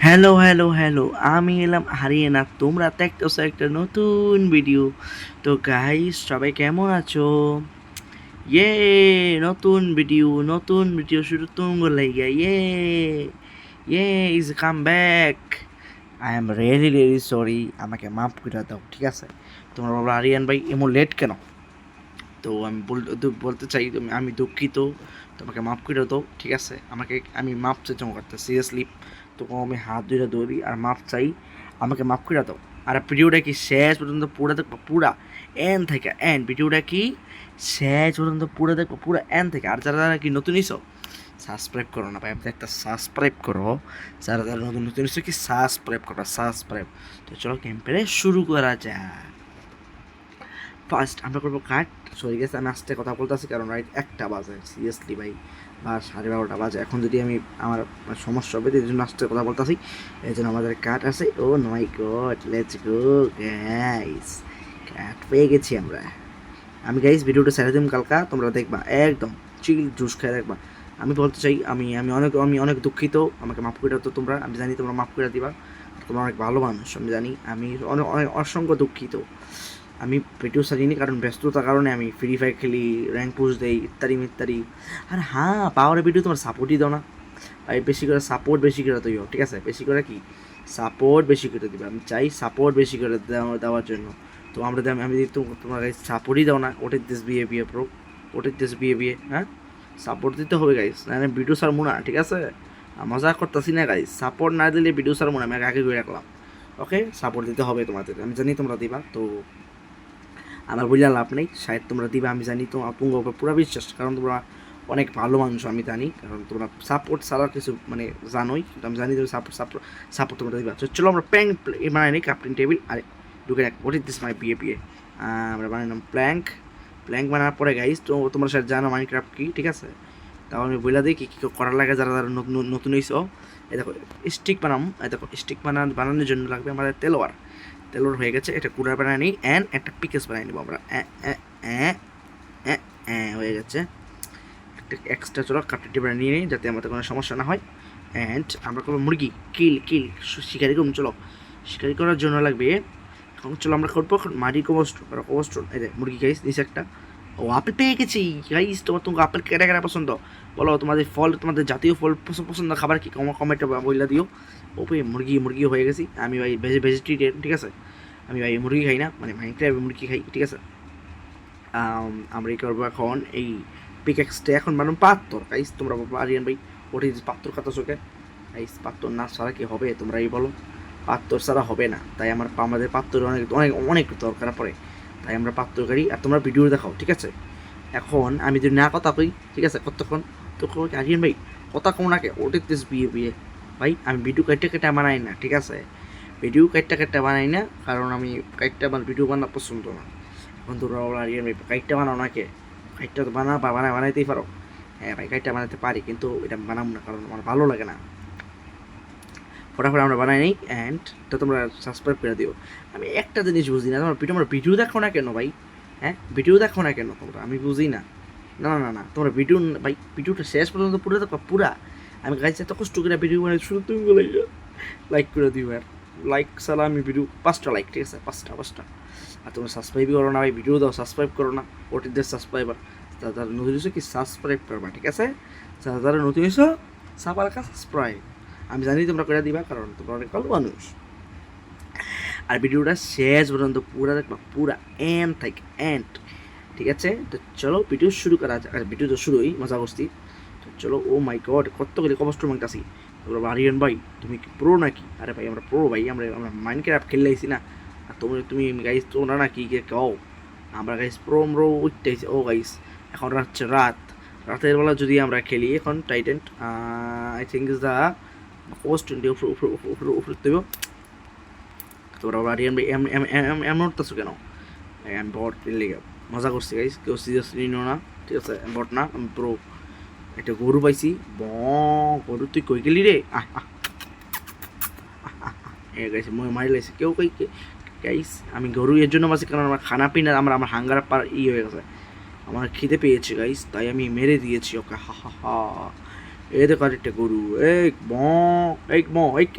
Hello, hello, hello. আমি এলাম হারিয়ে না। তোমরা দেখতেছো একটা নতুন ভিডিও। তো গাইস সবাই কেমন আছো? ইয়ে! নতুন ভিডিও শুধু তুমগো লাইগা। ইয়ে! ইয়ে is come back. I am really really sorry. আমাকে মাফ করে দাও। ঠিক আছে? তোমরা বলবা আরিয়ান ভাই এমন লেট কেন? তো আমি বলতে চাই আমি দুঃখিত। তোমাকে মাফ করে দাও। ঠিক আছে? আমি মাফ চাই তোমার কাছে সিরিয়াসলি। তখন আমি হাত ধরে ধরি আর মাফ চাই। আমাকে মাফ করে দাও। আর ভিডিওটা কি শেষ পর্যন্ত পুরো দেখবো, পুরা এন থেকে এন। ভিডিওটা কি শেষ পর্যন্ত পুরো দেখবো, পুরো এন থেকে। আর যারা যারা কি নতুন ইসো সাবস্ক্রাইব করো না ভাই, আমি একটা সাবস্ক্রাইব করো। যারা যারা নতুন নতুন ইসো কি সাবস্ক্রাইব করো, সাবস্ক্রাইব। তো চলো ক্যাম্পেরে শুরু করা যাক। ফার্স্ট আমরা করবো কাট। সরি গেছে, আমি আস্তে কথা বলতেছি কারণ রাইট 1টা বাজে সিরিয়াসলি ভাই, বা 12:30 বাজে। এখন যদি আমি আমার সমস্যা হবে এই জন্য আস্তে কথা বলতেছি। এই জন্য আমাদের কাট আছে। ও মাই গড, লেটস গো গাইস, কাট পেয়ে গেছি আমরা। আমি গাইস ভিডিওটা ছেড়ে দিম কালকা, তোমরা দেখবা একদম চিল জুস খেয়ে দেখবা। আমি বলতে চাই আমি অনেক দুঃখিত। আমাকে মাফ করে দাও তো তোমরা। আমি জানি তোমরা মাফ করে দিবা, তোমরা অনেক ভালো মানুষ আমি জানি। আমি অনেক অনেক অসংখ্য দুঃখিত। আমি ভিডিও ছাড়িনি কারণ ব্যস্ততার কারণে আমি ফ্রি ফায়ার খেলি, র্যাঙ্ক পুশ দেই ইত্যাদি ইত্যাদি। আর হ্যাঁ, পাওয়ারের ভিডিও তোমার সাপোর্টই দাও না ভাই। বেশি করে সাপোর্ট বেশি করে দিও, ঠিক আছে? বেশি করে কি সাপোর্ট বেশি করে দিবে। আমি চাই সাপোর্ট বেশি করে দেওয়ার জন্য। তো আমি যদি তোমরা গাইস সাপোর্টই দাও না, ওটের দেশ বিয়ে প্রো, ওটের দেশ বিয়ে হ্যাঁ, সাপোর্ট দিতে হবে গাইস, না ভিডিও ছাড়বো না, ঠিক আছে? মজা করতেছি না গাইস, সাপোর্ট না দিলে ভিডিও ছাড়বো না, আমি আগে করে রাখলাম। ওকে, সাপোর্ট দিতে হবে তোমাদের, আমি জানি তোমরা দিবা। তো আমার বললে লাভ নেই, শায়দ তোমরা দিবা আমি জানি। তোমার উপর পুরো বিশ্বাস, কারণ তোমরা অনেক ভালো মানুষ আমি জানি। কারণ তোমরা সাপোর্ট ছাড়া কিছু মানে জানোই, কিন্তু আমি জানি তুমি সাপোর্ট সাপোর্ট সাপোর্ট তোমরা দিবা। চলো আমরা প্ল্যাঙ্ক বানাই নিই, ক্যাপ্টেন টেবিল। আরে ঢুকে রাখ, হোয়াট ইজ দিস মাই বিয়ে। আমরা বানাইলাম প্ল্যাঙ্ক। প্ল্যাঙ্ক বানানোর পরে গাইস, তো তোমরা সাথে জানো মাইনক্রাফট কি, ঠিক আছে? তাও আমি বলে দিই কী কী করার লাগে যারা যারা নতুন হয়েছো। এই দেখো স্টিক বানাম, এই দেখো স্টিক বানানোর জন্য লাগবে আমাদের তেলোর হয়ে গেছে। এটা কুড়ার বানিয়ে নিই অ্যান্ড একটা পিকেস বানিয়ে নিবো আমরা। হয়ে গেছে একটা এক্সট্রা। চলো কাপড়টি বানিয়ে নিয়ে নিই যাতে আমাদের কোনো সমস্যা না হয়। অ্যান্ড আমরা করবো মুরগি কিল শিকারি করুন। চলো শিকারি করার জন্য লাগবে এখন। চলো আমরা করবো এখন মাটি কবস্ট্রোন। এই যে মুরগি গাইস নিচে একটা। ও আপেল পেয়ে গেছি গাইস। তোমাকে আপেল কেটে কেটে পছন্দ? বলো তোমাদের ফল, তোমাদের জাতীয় ফল পছন্দ খাবার কি, কমেন্টে বইলা দিও। ওপে মুরগি হয়ে গেছি আমি ভাই, ভেজিটেরিয়ান, ঠিক আছে? আমি ভাই মুরগি খাই না, মানে মাইনক্রাফট মুরগি খাই, ঠিক আছে? আমরা এই করবো এখন এই পিকেক্সটা এখন বানাবো পাত্তর। গাইস তোমরা বলবো আরিয়ান ভাই ওটি পাত্তর কথা চোখে। গাইস পাত্তর না ছাড়া কি হবে তোমরাই বলো? পাত্তর ছাড়া হবে না, তাই আমাদের পাত্তর অনেক অনেক অনেক দরকার পড়ে, তাই আমরা পাত্তর করি। আর তোমরা ভিডিও দেখাও, ঠিক আছে? এখন আমি যদি না কথা কই, ঠিক আছে, কতক্ষণ তো আরিয়ান ভাই কথা কম নাকে ওটি দিস বিয়ে ভাই। আমি ভিডিও কেটে বানাই না, ঠিক আছে? ভিডিও কেটে বানাই না, কারণ আমি আমার ভিডিও বানা পছন্দ না। এখন তোমরা আরিয়ান ভাই কাইটটা বানাও নাকি? কাইটটা তো বানাইতেই পারো। হ্যাঁ ভাই, কাইটটা বানাতে পারি, কিন্তু এটা বানাবো না কারণ আমার ভালো লাগে না। ফটাফট আমরা বানাই নিই অ্যান্ড তো তোমরা সাবস্ক্রাইব করে দিও। আমি একটা জিনিস বুঝি না, তোমরা ভিডিও দেখো না কেন ভাই? হ্যাঁ, ভিডিও দেখো না কেন তোমরা? আমি বুঝি না। না না না, তোমরা ভিডিও ভাই ভিডিওটা শেষ পর্যন্ত পুরো দেখো, পুরা। আমি গাইছে এত কষ্ট করে ভিডিও বানাই, শুধু তুমি লাইক করে দিও। আর লাইক ছাড়া আমি ভিডিও 5টা লাইক, ঠিক আছে? 5টা। আর তোমরা সাবস্ক্রাইবই করো না ভাই, ভিডিও দাও সাবস্ক্রাইব করো না। ওটিদের সাবস্ক্রাইবার যারা নতুন হয়েছো কি সাবস্ক্রাইব করবা, ঠিক আছে? যারা নতুন হয়েছো সাবার কাছে সাবস্ক্রাইব। আমি জানি তোমরা করে দিবা কারণ তোমরা অনেক ভালো মানুষ। আর ভিডিওটা শেষ পর্যন্ত পুরা দেখবা, পুরা এন্ড থেকে এন্ড, ঠিক আছে? তো চলো ভিডিও শুরু করা যাক। ভিডিও তো শুরুই, মজা করছি। তো চলো। ও মাই গড, কতগুলি কষ্ট মাংতাছি। তোমরা আরিয়ান ভাই তুমি কি প্রো নাকি? আরে ভাই আমরা প্রো ভাই, আমরা মাইনক্রাফট খেললে আইছি না। আর তুমি গাইস তোমরা না কি কও? আমরা গাইস প্রো উঠতেছি। ও গাইস এখন রাতের বেলা যদি আমরা খেলি এখন টাইটেন্ট, I think is the post উপরে দেব। তোমরা আরিয়ান ভাই এমন উঠতেছো কেন? আমি বট লেগে মজা করছি গাইস, কেউ সিরিয়াসলি নিও না, ঠিক আছে? বট না, আমি প্রো। একটা গরু পাইছি। গরু তুই কই গেলি রে? গাইছে মই মারি লাইছে কেউ কই গাইস। আমি গরু এর জন্য বাঁচি কারণ আমার খানা পিনা আমার হাঙ্গার পার হয়ে গেছে, আমার খিদে পেয়েছে গাইস, তাই আমি মেরে দিয়েছি ওকে। হা হা হা। এই দেখো আরেকটা গরু। এই ব এই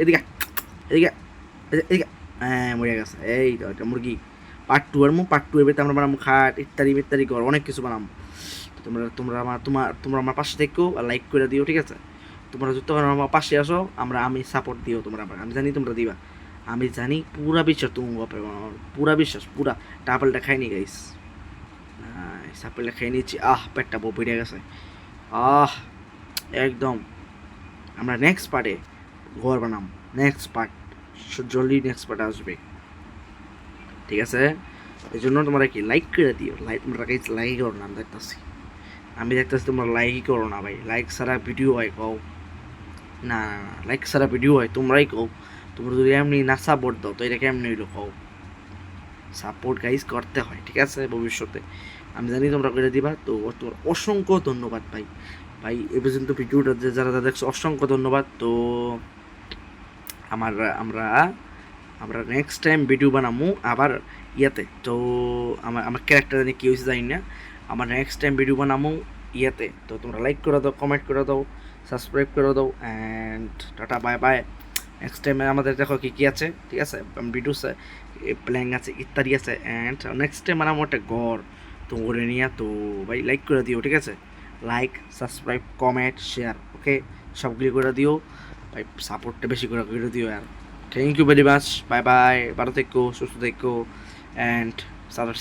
এদিকে এদিকে এদিকে হ্যাঁ মরে গেছে। এই তো এটা মুরগি পার্ট টু এর ভিতরে আমরা বানাবো খাট ইত্যাদি ইত্যাদি ঘর অনেক কিছু বানাবো। তো তোমরা আমার পাশে থেকেও আর লাইক করে দিও, ঠিক আছে? তোমরা যতক্ষণ আমার পাশে আসো আমি সাপোর্ট দিও তোমরা আমার, আমি জানি তোমরা দিবা, আমি জানি পুরা বিশ্বাস তুমি পুরা বিশ্বাস পুরা। টাপলটা খাইনি গাইস, সাপলটা খেয়ে নিচ্ছি, পেটটা বউ বেড়ে গেছে, আহ একদম। আমরা নেক্সট পার্টে ঘর বানাম, নেক্সট পার্ট জলদি নেক্সট পার্ট আসবে, ঠিক আছে? এই জন্য তোমরা কি লাইক করে দিও, তোমরা কাছে লাইক করো না, আমি দেখতেছি তোমরা লাইকই করো না ভাই। লাইক ছাড়া ভিডিও হয় কও না, না না লাইক ছাড়া ভিডিও হয়, তোমরাই কও। তোমরা যদি এমনি না সাপোর্ট দাও তো এটা কেমনি হইলো কও? সাপোর্ট গাইজ করতে হয়, ঠিক আছে? ভবিষ্যতে আমি জানি তোমরা করে দিবা। তো তোমার অসংখ্য ধন্যবাদ ভাই। ভাই এ পর্যন্ত ভিডিওটা যারা দেখছো অসংখ্য ধন্যবাদ। তো আমার আমরা আমরা নেক্সট টাইম ভিডিও বানামু আবার ইয়াতে। তো আমার ক্যারেক্টার জানি কী হয়েছে জানি না, আমার নেক্সট টাইম ভিডিও বানামু ইয়াতে। তো তোমরা লাইক করে দাও, কমেন্ট করে দাও, সাবস্ক্রাইব করে দাও, and tata bye bye. Next টাইমে আমাদের দেখো কী কী আছে, ঠিক আছে? ভিডিওস প্ল্যান আছে ইত্যাদি আছে, অ্যান্ড নেক্সট টাইম বানাবো একটা ঘর। তো ঘরে নিয়ে তো ভাই লাইক করে দিও, ঠিক আছে? Like, subscribe, comment, share, okay সবগুলি করে দিও ভাই, সাপোর্টটা বেশি করে দিও আর thank you very much, bye bye, ভালো থেকো, সুস্থ থেকো, অ্যান্ড